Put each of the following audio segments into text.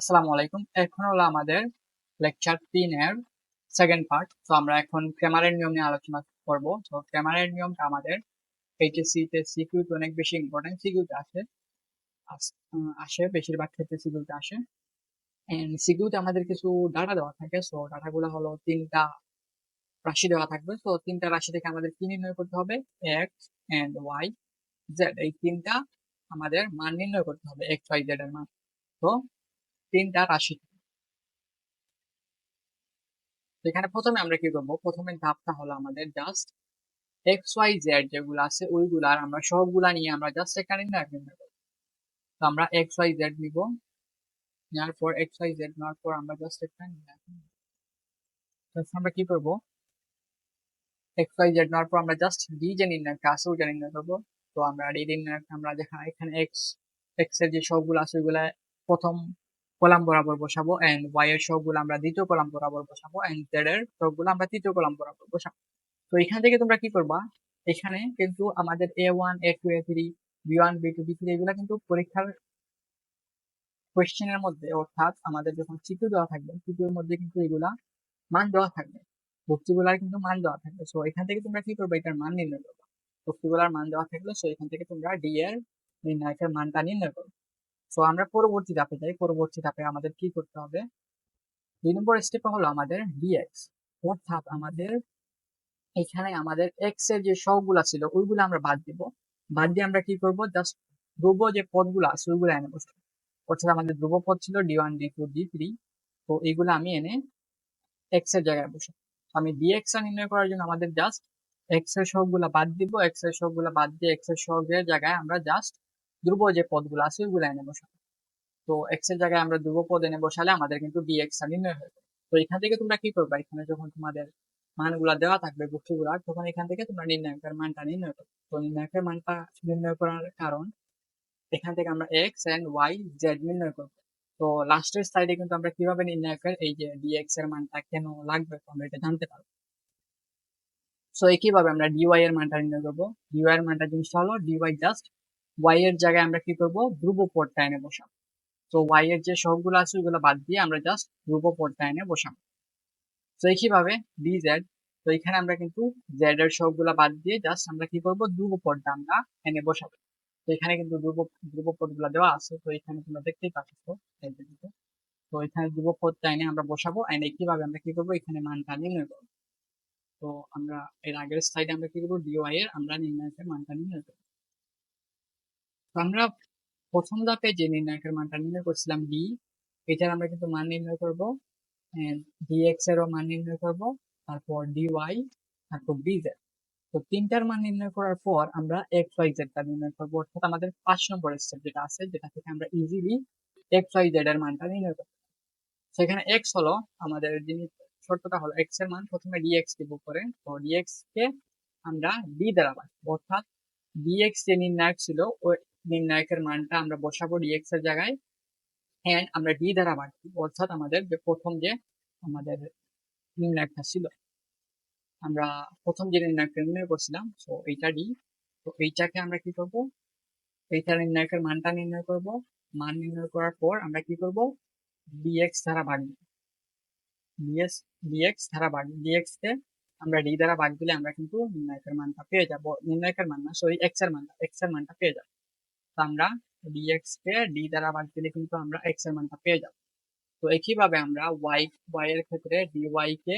আসসালামু আলাইকুম। এখন হলো আমাদের লেকচার 3 এর সেকেন্ড পার্ট। তো আমরা এখন গ্রামারের নিয়ম নিয়ে আলোচনা করব। তো গ্রামারের নিয়মটা আমাদের এইচএসসি তে সিকিউ তে অনেক বেশি ইম্পর্টেন্ট। সিকিউ তে আসে বেশিরভাগ ক্ষেত্রে সিকিউ তে আসে। এন্ড সিকিউ তে আমাদের কিছু ডাটা দেওয়া থাকে। সো ডাটাগুলো হলো তিনটা রাশি দেওয়া থাকবে। তো তিনটা রাশি থেকে আমাদের কি নির্ণয় করতে হবে? এক্স এন্ড ওয়াই জেড, এই তিনটা আমাদের মান নির্ণয় করতে হবে, এক্স ওয়াই জেড এর মান। তো তিনটা রাশি, এখানে প্রথমে আমরা কি করবো, প্রথমে ধাপটা হলো আমাদের জাস্ট এক্স ওয়াই জেড যেগুলো আছে ওইগুলার আমরা সবগুলা নিয়ে আমরা জাস্ট এখানে নির্ণয় করবো। তো আমরা এক্স ওয়াই জেড নিব, নেওয়ার পর এক্স ওয়াই জেড নেওয়ার পর আমরা জাস্ট এখানে আমরা কি করবো, এক্স ওয়াই জেড নেওয়ার পর আমরা জাস্ট ডি যে নির্ণয়টা আছে ওইটা নির্ণয় করবো। তো আমরা ডি নির্ণয় আমরা যেখানে এখানে এক্স এক্স এর যে সবগুলো আছে ওইগুলা প্রথম কলাম বরাবর বসাবো, এন্ড ওয়াই এর সবগুলো আমরা দ্বিতীয় কলাম বরাবর বসাবো, এন্ড জেড এর সবগুলো আমরা তৃতীয় কলাম বরাবর বসাবো। তো এখান থেকে তোমরা কি করবা, এখানে কিন্তু আমাদের A1 A2 A3 B1 B2 B3 এগুলা কিন্তু পরীক্ষার কোয়েশ্চেনের মধ্যে, অর্থাৎ আমাদের যখন সিকিউ দেওয়া থাকবে সিকিউর মধ্যে কিন্তু এগুলা মান দেওয়া থাকবে, বস্তুগুলার কিন্তু মান দেওয়া থাকবে। সো এখান থেকে তোমরা কি করবে, এটার মান নির্ণয় করবে। বস্তুগুলার মান দেওয়া থাকলে সো এখান থেকে তোমরা ডি এর নির্ণায়কের মানটা নির্ণয় করবে। সো আমরা পরবর্তী ধাপে যাই। পরবর্তী ধাপে আমাদের কি করতে হবে, 2 নম্বর স্টেপে হলো আমাদের ডিএক্স, অর্থাৎ আমাদের এখানে আমাদের এক্স এর যে সবগুলা ছিল ওইগুলো আমরা বাদ দিব। বাদ দিয়ে আমরা কি করব, জাস্ট ধ্রুব যে পদগুলো আছে ওইগুলো এনে বসবো। অর্থাৎ আমাদের ধ্রুব পদ ছিল D1 D2 D3, তো এইগুলো আমি এনে এক্স এর জায়গায় বসবো। আমি ডিএক্স টা নির্ণয় করার জন্য আমাদের জাস্ট এক্স এর সবগুলা বাদ দিব, এক্স এর সবগুলা বাদ দিয়ে এক্স এর সবের জায়গায় আমরা জাস্ট ধ্রুব যে পদগুলো আছে ওইগুলো এনে বসাবো। তো এক্স এর জায়গায় আমরা ধ্রুব পদ এনে বসালে আমাদের কিন্তু ডিএক্স টা নির্ণয় হয়ে যাবে। তো এখান থেকে তোমরা কি করবে, এখানে যখন তোমাদের মানগুলা দেওয়া থাকবে বস্তুগুলা, তখন এখান থেকে তোমরা নির্ণায়কের মানটা নির্ণয় করবে। তো নির্ণায়কের মানটা নির্ণয় করার কারণ, এখান থেকে আমরা এক্স এন্ড ওয়াই জেড নির্ণয় করবো। তো লাস্টের স্লাইডে কিন্তু আমরা কিভাবে নির্ণায়কের এই যে ডিএক্স এর মানটা কেন লাগবে তো আমরা এটা জানতে পারবো। সো একইভাবে আমরা ডিওয়াই এর মানটা নির্ণয় করবো। ডিওয়াই এর মানটা জিনিসটা হলো ডিওয়াই জাস্ট ওয়াই এর জায়গায় আমরা কি করবো, ধ্রুব পদটা এনে বসাবো। তো ওয়াই এর যে সবগুলো আছে ওগুলো বাদ দিয়ে আমরা জাস্ট ধ্রুব পদটা এনে বসাবো। তো একইভাবে ডিজেড, তো এখানে আমরা কিন্তু জেড এর সবগুলা বাদ দিয়ে জাস্ট আমরা কি করব, ধ্রুব পদটা আমরা এনে বসাবো। তো এখানে কিন্তু ধ্রুব পদগুলা দেওয়া আছে, তো এখানে তোমরা দেখতেই পাচ্ছ। তো এখানে ধ্রুব পদটা এনে আমরা বসাবো, এন্ড কিভাবে আমরা কি করবো, এখানে মানটা নির্ণয় করবো। তো আমরা এর আগের স্লাইডে আমরা কি করবো, ডিওয়াই এর আমরা নির্ণায়কের মানটা নির্ণয় করবো। তো আমরা প্রথম ধাপে যে নির্ণায়কের মানটা নির্ণয় করছিলাম ডি, এটার আমরা কিন্তু মান নির্ণয় করবো, ডিএক্স এরও মান নির্ণয় করব, তারপর ডিওয়াই, তারপর ডিজেড। তো তিনটার মান নির্ণয় করার পর আমরা এক্স ওয়াই জেড টা নির্ণয় করবো, অর্থাৎ আমাদের 5 নম্বর স্টেপ যেটা আছে, যেটা থেকে আমরা ইজিলি এক্স ওয়াই জেড এর মানটা নির্ণয় করবো। সেখানে এক্স হলো আমাদের যিনি, শর্তটা হলো এক্স এর মান প্রথমে ডিএক্স দিব করে, তো ডিএক্স কে আমরা ডি দ্বারা বাড়বো, অর্থাৎ ডিএক্স যে নির্ণায়ক ছিল ওই নির্ণায়কের মানটা আমরা বসাবো ডিএক্স এর জায়গায়, এন্ড আমরা ডি দ্বারা বাড়বো, অর্থাৎ আমাদের যে প্রথম যে আমাদের নির্ণায়কটা ছিল, আমরা প্রথম যে নির্ণায়কটা নির্ণয় করছিলাম, তো এইটা ডি। তো এইটাকে আমরা কি করব, এইটা নির্ণায়কের মানটা নির্ণয় করব। মান নির্ণয় করার পর আমরা কি করব, ডিএক্স দ্বারা ভাগ দিব। ডিএক্স ডিএক্স দ্বারা ভাগ, ডিএক্স কে আমরা ডি দ্বারা ভাগ দিলে আমরা কিন্তু নির্ণায়কের মানটা পেয়ে যাব, নির্ণায়কের মান না সরি এক্স এর মানটা পেয়ে যাব। তো আমরা ডিএক্স কে ডি দ্বারা ভাগ দিলে কিন্তু আমরা এক্স এর মানটা পেয়ে যাব। তো একইভাবে আমরা ওয়াই ওয়াই এর ক্ষেত্রে ডিওয়াই কে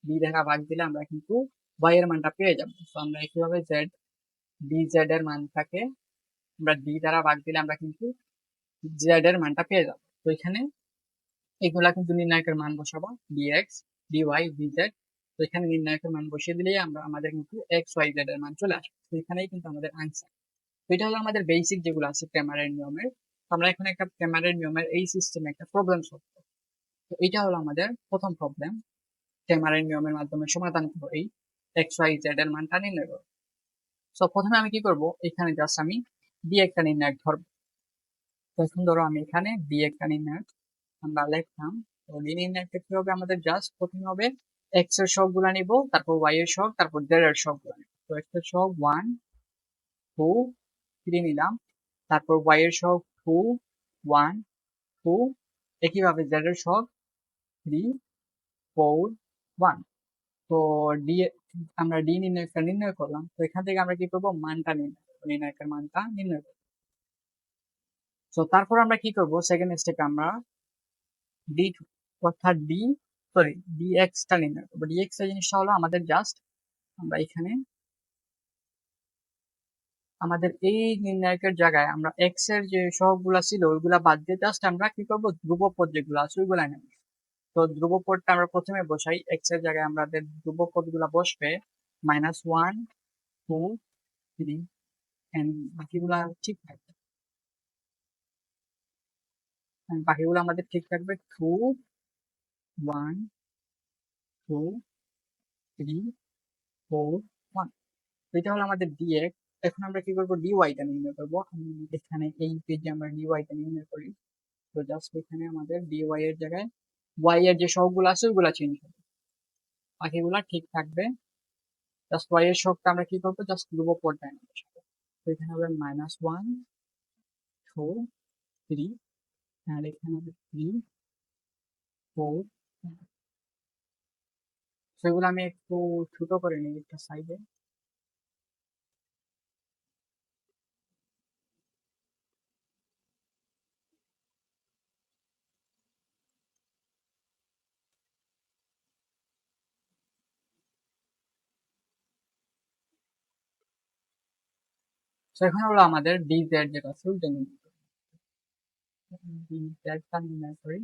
ডি দ্বারা ভাগ দিলে আমরা কিন্তু ওয়াই এর মানটা পেয়ে যাব। তো আমরা একইভাবে জেড ডি জেড এর মানটাকে আমরা ডি দ্বারা ভাগ দিলে আমরা কিন্তু জেড এর মানটা পেয়ে যাব। তো এখানে এগুলা কিন্তু নির্ণায়কের মান বসাবো, ডিএক্স ডিওয়াই ডিজেড। তো এখানে নির্ণায়কের মান বসিয়ে দিলেই আমরা আমাদের কিন্তু এক্স ওয়াই জেড এর মান চলে আসবে। তো এখানেই কিন্তু আমাদের আনসার। তো এটা হলো আমাদের বেসিক যেগুলো আছে ক্যামারের নিয়মের। আমরা এখন একটা ক্যামারের নিয়মের এই সিস্টেমে একটা প্রবলেম সলভ করব। তো এটা হলো আমাদের প্রথম প্রবলেম, ক্যামারের নিয়মের মাধ্যমে সমাধান করবো এই এক্স ওয়াই জেড এর মানটা নির্ণয় করবো। তো প্রথমে আমি কি করব, এখানে জাস্ট আমি বি একটা নির্ণায়ক ধরবো। এখন ধরো আমি এখানে বি একটা নির্ণায়ক আমরা লিখলাম। তো বি নির্ণায়কটা কি হবে, আমাদের জাস্ট প্রথমে হবে এক্স এর সহগ গুলা নিব, তারপর ওয়াই এর সহগ, তারপর জেড এর সহগ গুলা নিব। তো এক্স এর সহগ 1 2 3 নিলাম, তারপর ওয়াই এর সহগ 2 1 2 একইভাবে z এর সহগ 3 4 1। তো ডি আমরা ডি নির্ণয় করলাম। তো এখান থেকে আমরা কি করব, মানটা নির্ণায়কের মানটা নির্ণয় করব। তো তারপর আমরা কি করব, সেকেন্ড স্টেপে আমরা ডি অর্থাৎ ডিএক্স টা নির্ণয় করবো। ডিএক্স এর জিনিসটা হলো আমাদের জাস্ট আমরা এখানে আমাদের এই নির্ণায়কের জায়গায় আমরা এক্স এর যে সহগগুলা ছিল ওইগুলা বাদ দিয়ে জাস্ট আমরা কি করব, ধ্রুবপদ যেগুলো আছে ওইগুলা নেব। তো ধ্রুবপদটা আমরা প্রথমে বসাই, এক্স এর জায়গায় আমাদের ধ্রুবপদ গুলা বসবে -1 2 3 এন্ড বাকিগুলা ঠিক থাকবে। বাকিগুলো আমাদের ঠিক থাকবে 2 1 2 3 4 1। এটা হলো আমাদের ডিএক্স। এখন আমরা কি করব, ডিওয়াই টা নির্ণয় করব। আমি এখানে এই পেজে আমরা ডিওয়াই টা নির্ণয় করি। তো জাস্ট এখানে আমাদের ডিওয়াই এর জায়গায় ওয়াই এর যে সহগগুলো আছে ওইগুলা চেঞ্জ হবে, বাকিগুলা ঠিক থাকবে। জাস্ট ওয়াই এর সহগটা আমরা কি করবো, জাস্ট ধ্রুবপদটা নেব। তো এখানে হবে -1 2 3 আর এখানে হবে 3 4। সেগুলো আমি একটু ছোট করে নিই একটা সাইডে। তো এখন হলো আমাদের ডিজেড যেটা আছে ওইটা ডিজেড টা নির্ণয় করি।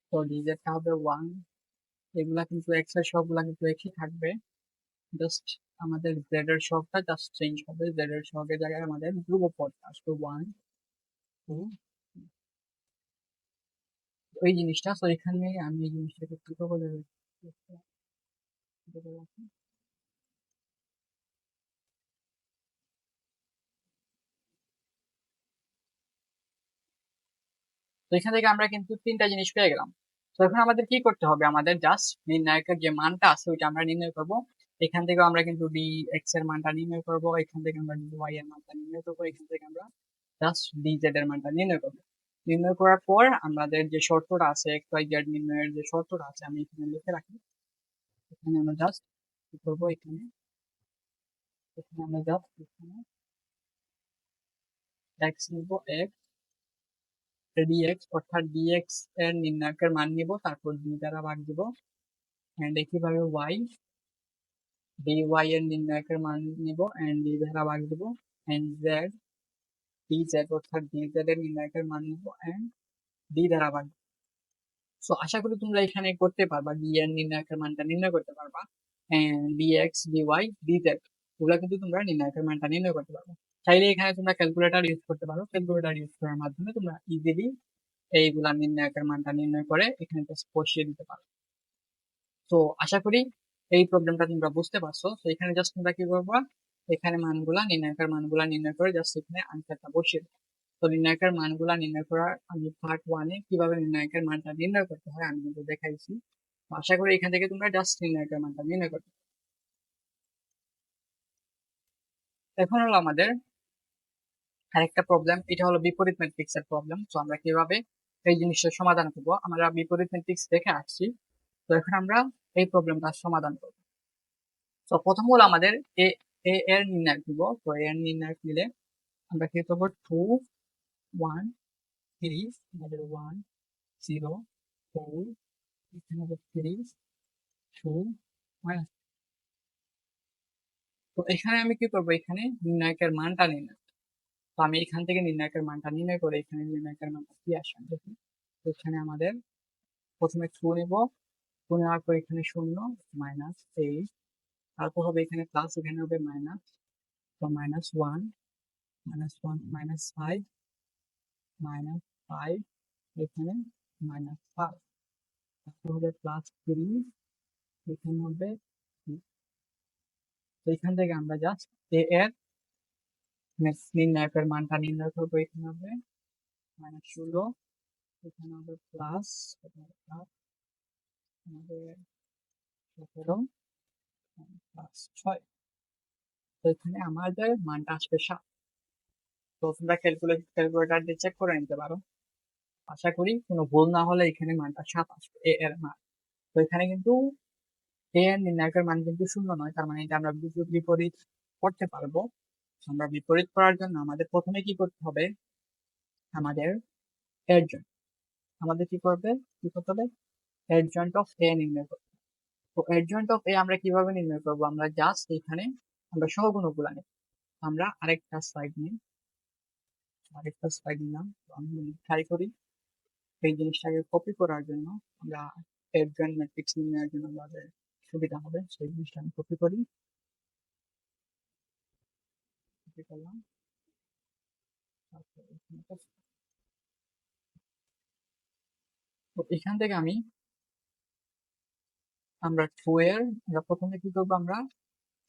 তো ডিজেড টা হবে 1। এগুলা কিন্তু এক্স এর সবগুলা কিন্তু একই থাকবে, জাস্ট আমাদের জেড এর সহগটা জাস্ট চেঞ্জ হবে। জেড এর সহগের জায়গায় আমাদের ধ্রুবপদ আসবে 1 2। ওই জিনিসটা, তো এখানে আমি এই জিনিসটাকে ছোট করে রাখি। তো এখান থেকে আমরা কিন্তু তিনটা জিনিস পেয়ে গেলাম। তো এখন আমাদের কি করতে হবে, আমাদের জাস্ট নির্ণায়কের যে মানটা আছে ওইটা আমরা নির্ণয় করব। এখান থেকে আমরা কিন্তু ডি এক্স এর মানটা নির্ণয় করব, এখান থেকে আমরা ডি ওয়াই এর মানটা নির্ণয় করবো, এখান থেকে আমরা জাস্ট ডি জেড এর মানটা নির্ণয় করবো। নির্ণয় করার পর আমাদের যে শর্তটা আছে এক্স ওয়াই জেড নির্ণয়ের যে শর্তটা আছে আমি এখানে লিখে রাখি। এখানে আমরা জাস্ট কি করবো, এখানে এখানে আমরা জাস্ট এখানে এক্স নিব, এক্স ডিএক্স অর্থাৎ ডিএক্স এর নির্ণায়কের মান নিব, তারপর ডি দ্বারা ভাগ দিব। এন্ড একইভাবে ওয়াই dy এর নির্ণায়কের মান নিব এন্ড ডি দ্বারা ভাগ দিব। এন্ড জেড dz অর্থাৎ dz এর নির্ণায়কের মান নিব এন্ড ডি দ্বারা ভাগ। সো আশা করি তোমরা এখানে করতে পারবা, ডি এর নির্ণায়কের মানটা নির্ণয় করতে পারবা। এন্ড dx dy dz ওগুলা কিন্তু তোমরা নির্ণায়কের মানটা নির্ণয় করতে পারবা। চাইলে এখানে তোমরা ক্যালকুলেটর ইউজ করতে পারো, ক্যালকুলেটর ইউজ করার মাধ্যমে তোমরা ইজিলি এইগুলা নির্ণায়কের মানটা নির্ণয় করে এখানে জাস্ট বসিয়ে দিতে পারো। তো আশা করি এই প্রবলেমটা তোমরা বুঝতে পারছো। তো এখানে জাস্ট তোমরা কি করবা, এখানে মানগুলা নির্ণায়কের মানগুলা নির্ণয় করে জাস্ট এখানে আনসারটা বসিয়ে দেবো। তো নির্ণায়কের মানগুলা নির্ণয় করার আমি পার্ট 1-এ কিভাবে নির্ণায়কের মানটা নির্ণয় করতে হয় আমি কিন্তু দেখাইছি। তো আশা করি এখান থেকে তোমরা জাস্ট নির্ণায়কের মানটা নির্ণয় করতে। এখন হলো আমাদের আরেকটা প্রবলেম, এটা হলো বিপরীত ম্যাট্রিক্সের প্রবলেম। তো আমরা কিভাবে এই জিনিসটার সমাধান করবো, আমরা বিপরীত ম্যাট্রিক্স দেখে আসছি। তো এখন আমরা এই প্রবলেমটার সমাধান করবো। তো প্রথম হলো আমাদের এ এ এর নির্ণায়ক দিব। তো এ এর নির্ণায়ক নিলে আমরা কি করবো, 2 1 3 আমাদের 1 0 4 এখানে হবে 3 2 1। তো এখানে আমি কি করবো, এখানে নির্ণায়কের মানটা নির্ণয়। তো আমি এখান থেকে নির্ণায়কের মানটা নির্ণয় করে এখানে নির্ণায়কের মানটা কি আসে দেখি। তো এখানে আমাদের প্রথমে 2 নেব, 2 নেওয়ার পর এখানে 0 -8, তারপর হবে এখানে প্লাস, এখানে হবে মাইনাস। তো -1 -1 -5 -5 এখানে -5, তারপর হবে +3 এখানে হবে 2। তো এখান থেকে আমরা জাস্ট এ এর নির্ণায়কের মানটা নির্ণয় করবো। এখানে হবে -16, এখানে হবে প্লাস, আমাদের 17 +6। তো এখানে আমাদের মানটা আসবে 7। তো তোমরা ক্যালকুলেটর দিয়ে চেক করে নিতে পারো। আশা করি কোনো ভুল না হলে এখানে মানটা 7 আসবে এ এর মান। তো এখানে কিন্তু এ এর নির্ণায়কের মান কিন্তু 0 নয়, তার মানে এটা আমরা বিপরীত করতে পারবো। আমরা বিপরীত করার জন্য আমাদের প্রথমে কি করতে হবে, আমাদের এডজয়েন্ট আমাদের কি করতে হবে এডজয়েন্ট অফ এ নির্ণয় করতে হবে। তো এডজয়েন্ট অফ এ আমরা কিভাবে নির্ণয় করবো, আমরা জাস্ট এখানে আমরা সহগুণকগুলা নেব। আমরা আরেকটা স্লাইড নিলাম। তো আমি ট্রাই করি এই জিনিসটাকে কপি করার জন্য। আমরা এডজয়েন্ট ম্যাট্রিক্স নির্ণয়ের জন্য আমাদের সুবিধা হবে, সেই জিনিসটা আমি কপি করলাম। তো এখান থেকে আমরা প্রথমে কি করবো, আমরা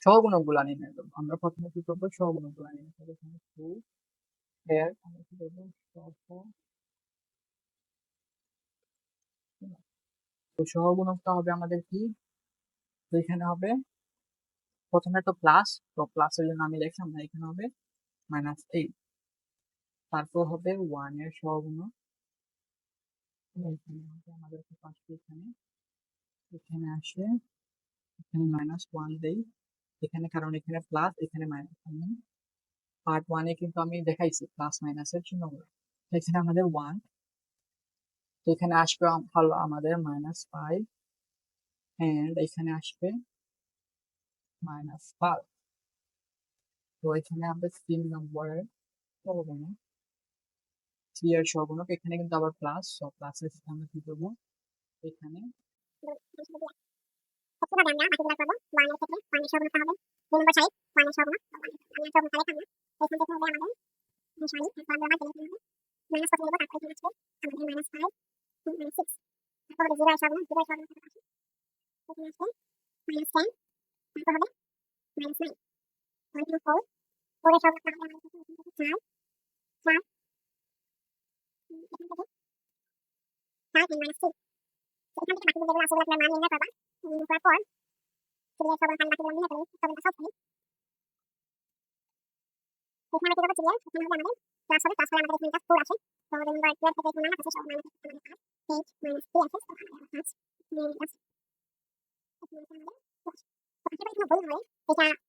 সহগুণকগুলা নির্ণয় করবো। আমরা প্রথমে কি করবো, সহগুণকগুলা নির্ণয় করবো। এখানে 2 এর আমরা কি করবো, তো সহগুণকটা হবে আমাদের কি, তো এখানে হবে প্রথমে তো প্লাস, তো প্লাসের জন্য আমি লিখলাম না, এখানে হবে -8। তারপর হবে 1 এর সহগুণক, এখানে হবে আমাদের পাশে এখানে আসে, এখানে -1 দেই এখানে, কারণ এখানে প্লাস এখানে মাইনাস। আমি পার্ট 1 এ কিন্তু আমি দেখাইছি প্লাস মাইনাসের চিহ্নগুলো। এখানে আমাদের 1, তো এখানে আসবে হলো আমাদের -5 এন্ড এখানে আসবে -5। তো এখানে আমাদের 3 নম্বরের সহগুণক, 3 এর সহগুণক এখানে কিন্তু আবার প্লাস, সব প্লাসের সাথে আমরা কি করবো এখানে একইভাবে আমরা বাকিগুলো করবো। 1 এর ক্ষেত্রে 1 এর সহগুণকটা হবে 2 নম্বর সাইড 1 এর সহগুণক, আমি এর সহগুণকটা লিখলাম না। এখান থেকে হবে আমাদের সরি, তারপর আমরা আবার লিখতে হবে মাইনাস কত নেব, তারপর এখানে আসবে আমাদের -5 -6। তারপর হবে 0 এর সহগুণক, 0 এর সহগুণক এখানে আসবে -10, তারপর হবে -9, 1 2 4, 4 এর সহগুণকটা হবে আমাদের এখান থেকে 4, 4 এখান থেকে 5 and -2। তো এখান থেকে বাকি যেগুলো আছে ওগুলোর মান নির্ণয় করবা। নির্ণয় করার পর সিরিয়াল সহগুণক আমি বাকিগুলো নির্ণয় করবো, সবগুলো সলভ করি। এখানে আমরা কি করবো, সিরিয়াল এখানে হবে আমাদের প্লাস হবে, প্লাস করে আমাদের এখানে 4 আসে। তো আমাদের নাম্বার 12 থেকে এখানে মাইনাস আছে, সব মাইনাস আমাদের 8 8 -3 আসে, তো আমাদের 5 এখানে আমাদের প্লাস। এখানে আমাদের প্লাস। তো আশা করি কোনো ভুল হয় এটা।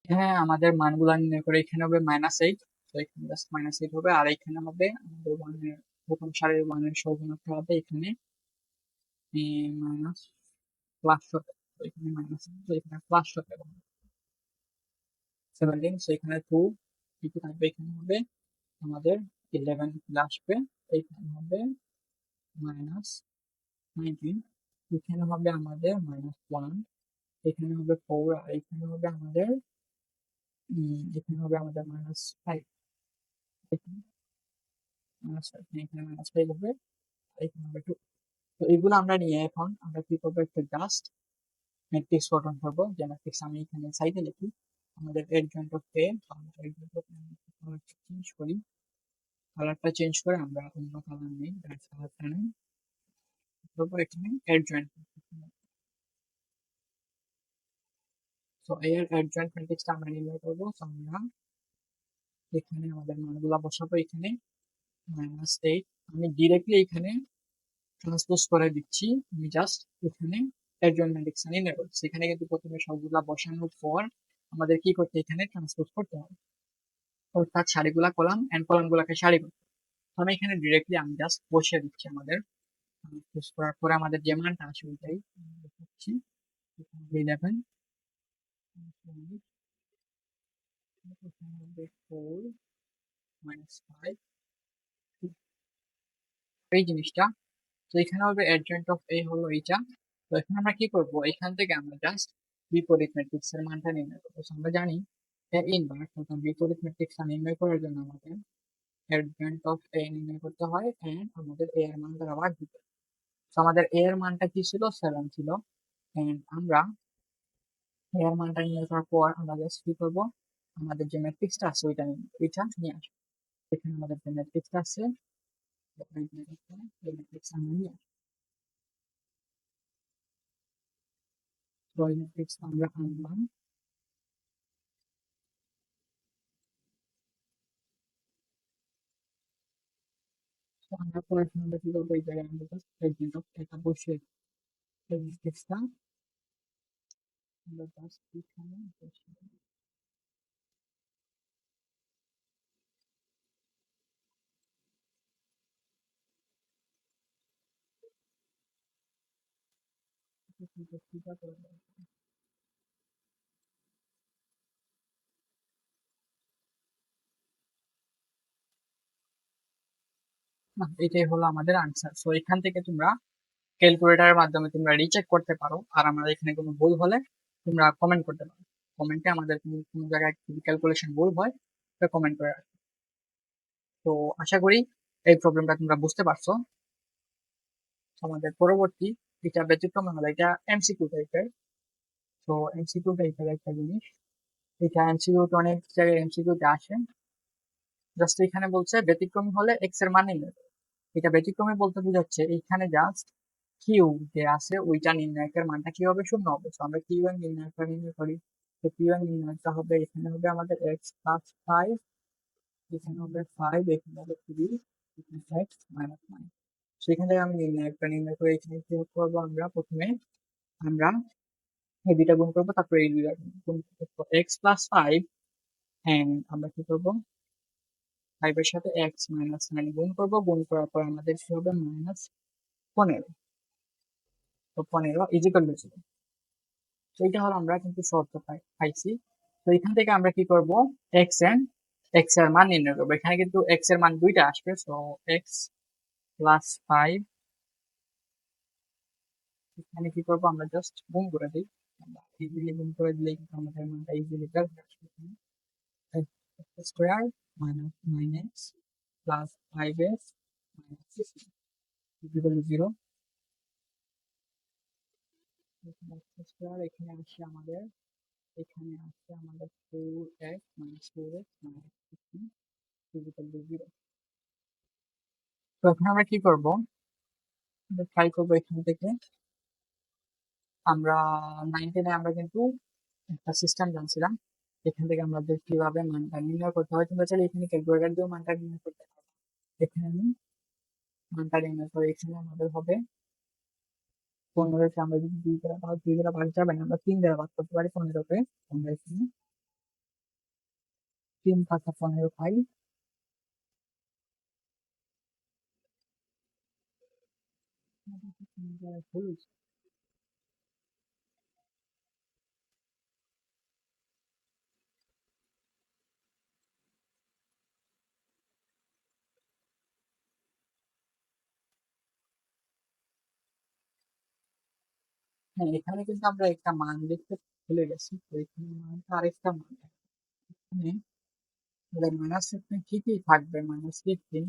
এখানে আমাদের মানগুলা নির্ণয় করে এখানে হবে -8, তো এখানে জাস্ট -8 হবে, আর এখানে হবে আমাদের 1 এর প্রথম সারির 1 এর সহগুণকটা হবে এখানে মাইনাস প্লাস হবে, তো এখানে মাইনাস, তো এখানে প্লাস হবে 17, তো এখানে 2 কি থাকবে, এখানে হবে আমাদের 11 আসবে, এখানে হবে -19, এখানে হবে আমাদের -1, এখানে হবে 4, আর এখানে হবে আমাদের -5, এখানে -5 হবে, এখানে হবে 2। তো এগুলো আমরা নিয়ে এখন আমরা কি করবো, একটা জাস্ট ম্যাট্রিক্স গঠন করবো, যে ম্যাট্রিক্স আমি এখানে সাইডে লিখি। আমাদের এডজয়েন্ট অফ এ, কালারটা চেঞ্জ করে আমরা অন্য কালার নিই, কালারটা নিই, তারপর এখানে এডজয়েন্ট। তো এর এডজয়েন্ট ম্যাট্রিক্সটা আমরা নির্ণয় করবো। তো আমরা এখানে আমাদের মানগুলা বসাবো, এখানে -8 আমি ডিরেক্টলি এখানে ট্রান্সপোজ করে দিচ্ছি। আমি জাস্ট এখানে এডজয়েন্ট ম্যাট্রিক্সটা নির্ণয় করছি। এখানে কিন্তু প্রথমে সবগুলা বসানোর পর আমাদের কি করতে, এখানে ট্রান্সপোজ করতে হবে, অর্থাৎ সারিগুলা কলাম এন্ড কলামগুলাকে সারি করতে। তো আমি এখানে ডিরেক্টলি আমি জাস্ট বসিয়ে দিচ্ছি। আমাদের ট্রান্সপোজ করার পরে আমাদের যে মানটা আসে ওইটাই দেখাচ্ছি। 11 4 -5 এই জিনিসটা। তো এখানে হবে অ্যাডজয়েন্ট অফ এ হলো এইটা। তো এখন আমরা কি করব, এখান থেকে আমরা জাস্ট বিপরীত ম্যাট্রিক্স এর মানটা নির্ণয় করবো। আমরা জানি এর ইনভার্স, অর্থাৎ বিপরীত ম্যাট্রিক্সটা নির্ণয় করার জন্য আমাদের অ্যাডজয়েন্ট অফ এ নির্ণয় করতে হয় এন্ড আমাদের এ এর মানটা আবার দিতে। তো আমাদের এ এর মানটা কি ছিল, 7 ছিল, এন্ড আমরা এ এর মানটা নির্ণয় করার পর আমরা জাস্ট কি করবো, আমাদের যে ম্যাট্রিক্সটা আছে ওইটা নিয়ে আসবো। এখানে আমাদের যে ম্যাট্রিক্সটা আছে আমরা আনলাম, আমরা পড়াশোনা আমরা কি করবো, এই জায়গায় আমরা জাস্ট এটা বসে এই ম্যাট্রিক্সটা আমরা জাস্ট এখানে বসে না, এটাই হলো আমাদের আনসার। সো এখান থেকে তোমরা ক্যালকুলেটরের মাধ্যমে তোমরা রিচেক করতে পারো, আর আমাদের এখানে কোনো ভুল হলে তোমরা কমেন্ট করতে পারো। কমেন্টে আমাদের কোনো জায়গায় যদি ক্যালকুলেশন ভুল হয় সেটা কমেন্ট করে রাখো। তো আশা করি এই প্রবলেমটা তোমরা বুঝতে পারছো। আমাদের পরবর্তী এটা ব্যতিক্রম হলো, এটা এমসিকিউ টাইপের। তো এমসিকিউ টাইপের একটা জিনিস, এটা এমসিকিউ অনেক জায়গায় এমসিকিউতে আসে। জাস্ট এখানে বলছে ব্যতিক্রমী হলে এক্স এর মান নির্ণয় করো। এটা ব্যতিক্রমী বলতে বোঝাচ্ছে এইখানে জাস্ট কিউ যে আছে ওইটা নির্ণায়কের মানটা কি হবে, শূন্য হবে। তো আমরা কিউ এর নির্ণায়কটা নির্ণয় করি। তো কিউ এর নির্ণায়কটা হবে, এখানে হবে আমাদের এক্স প্লাস ফাইভ, এখানে হবে ফাইভ, এখানে হবে থ্রি, এখানে এক্স মাইনাস নাইন। সেখান থেকে আমি নির্ণায়কটা নির্ণয় করে এখানে কি করবো, আমরা প্রথমে আমরা এই দুইটা গুণ করবো, তারপরে এই দুইটা গুণ করবো, এক্স প্লাস ফাইভ। হ্যাঁ, আমরা কি করবো, ফাইভ এর সাথে এক্স মাইনাস নাইন গুণ করবো, গুণ করার পর আমাদের কি হবে, মাইনাস পনেরো। তো পনেরো ইজিক্যাল টু জিরো। তো এইটা হলো আমরা কিন্তু শর্ত পাইছি। তো এখান থেকে আমরা কি করব, এক্স এর মান নির্ণয় করবো। এখানে কিন্তু এক্স এর মান দুইটা আসবে। সো এক্স প্লাস ফাইভ, এখানে কি করবো, আমরা জাস্ট গুণ করে দিই। ইজিলি গুণ করে দিলে কিন্তু আমাদের মানটা ইজিলি বের হয়ে আসবে। X square minus nine x plus five x minus six equal to zero. এখানে আসছে আমাদের, four x minus four x minus sixteen equal to zero. তো এখন আমরা কি করবো, ট্রাই করবো এখান থেকে। আমরা 9-10 আমরা কিন্তু একটা সিস্টেম জানছিলাম, এখান থেকে আমাদের কিভাবে মানটা নির্ণয় করতে হয়। তোমরা চাইলে এখানে ক্যালকুলেটর দিয়েও মানটা নির্ণয় করতে পারো। এখানে আমি মানটা নির্ণয় করে, এখানে আমাদের হবে 15কে আমরা যদি 2 দ্বারা ভাগ যাবে না, আমরা 3 দ্বারা ভাগ করতে পারি 15কে। আমরা এখানে 3 × 15 পাই। হ্যাঁ, এখানে কিন্তু আমরা একটা মান লিখতে ভুলে গেছি। তো এখানে মানটা আরেকটা মান, এখানে মাইনাস ফিফটিন ঠিকই থাকবে, মাইনাস ফিফটিন।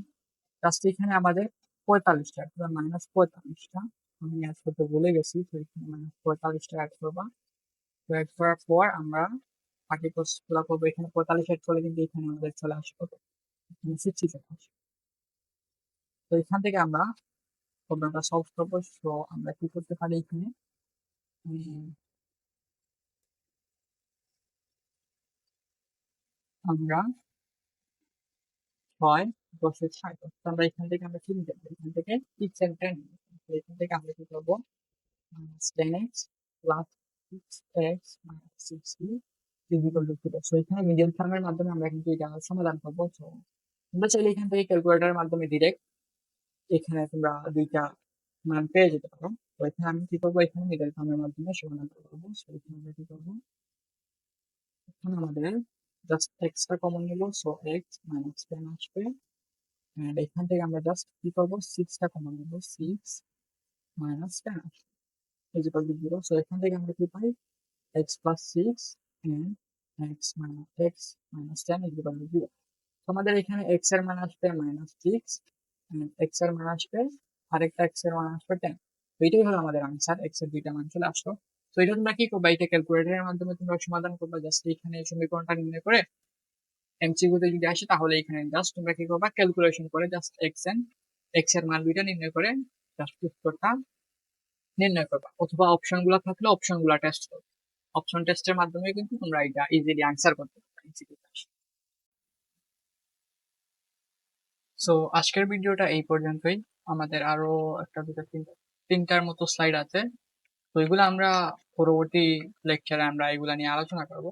জাস্ট এখানে আমাদের 45টা, মাইনাস 45টা আমি অ্যাড করতে ভুলে গেছি। তো এখানে মাইনাস 45টা অ্যাড করবা। তো অ্যাড করার পর আমরা বাকি প্রসেসগুলো করবো। এখানে 45 অ্যাড করলে কিন্তু এখানে আমাদের চলে আসবে 60 চলে আসবে। তো এখান থেকে আমরা প্রবলেমটা সলভ করবো। তো আমরা কি করতে পারি, এখানে আমরা 6, 10 এর 60। আমরা এখান থেকে আমরা কি নিতে পারি, এখান থেকে 6 and 10। এখান থেকে আমরা কি করবো, -10x plus 6x minus 60 equal to 0। So এখানে মিডল টার্মের মাধ্যমে আমরা কিন্তু এটা সমাধান করবো। তো তোমরা চাইলে এখান থেকে ক্যালকুলেটরের মাধ্যমে ডিরেক্ট এখানে তোমরা দুইটা মান পেয়ে যেতে পারো। তো এখানে আমি কি করবো, এখানে মিডল টার্মের মাধ্যমে সমাধান করবো। সো এখানে আমরা কি করবো, এখানে আমাদের জাস্ট এক্সট্রা কমন নিব। সো এক্স মাইনাস 10 আসবে। এন্ড এখান থেকে আমরা জাস্ট কি করবো, 6টা কমন নিব। 6 মাইনাস 10 আসবে ইকুয়াল টু 0। সো এখান থেকে আমরা কি পাই, x plus 6 and x minus 10 equal to 0। আমাদের এখানে x এর মান আসবে -6, x এর মান আসবে, আরেকটা x এর মান আসবে 10। তো এটাই হলো আমাদের আনসার, x এর দুইটা মান চলে আসলো। তো এটা তোমরা কি করবা, এটা ক্যালকুলেটরের মাধ্যমে তোমরা সমাধান করবা। জাস্ট এখানে এই সমীকরণটা নির্ণয় করে এমসিকিউ তে যদি আসে তাহলে এখানে জাস্ট তোমরা কি করবা, ক্যালকুলেশন করে জাস্ট x এন এক্স এর মান দুইটা নির্ণয় করে জাস্ট উত্তরটা নির্ণয় করবা, অথবা অপশন গুলা থাকলে অপশন গুলা টেস্ট করবে। অপশন টেস্টের মাধ্যমে কিন্তু তোমরা এটা ইজিলি আনসার করতে পারবে। সো আজকের ভিডিওটা এই পর্যন্তই। আমাদের আরো একটা দুটো তিনটার মতো স্লাইড আছে, তো এগুলো আমরা পরবর্তী লেকচারে আমরা এগুলা নিয়ে আলোচনা করব।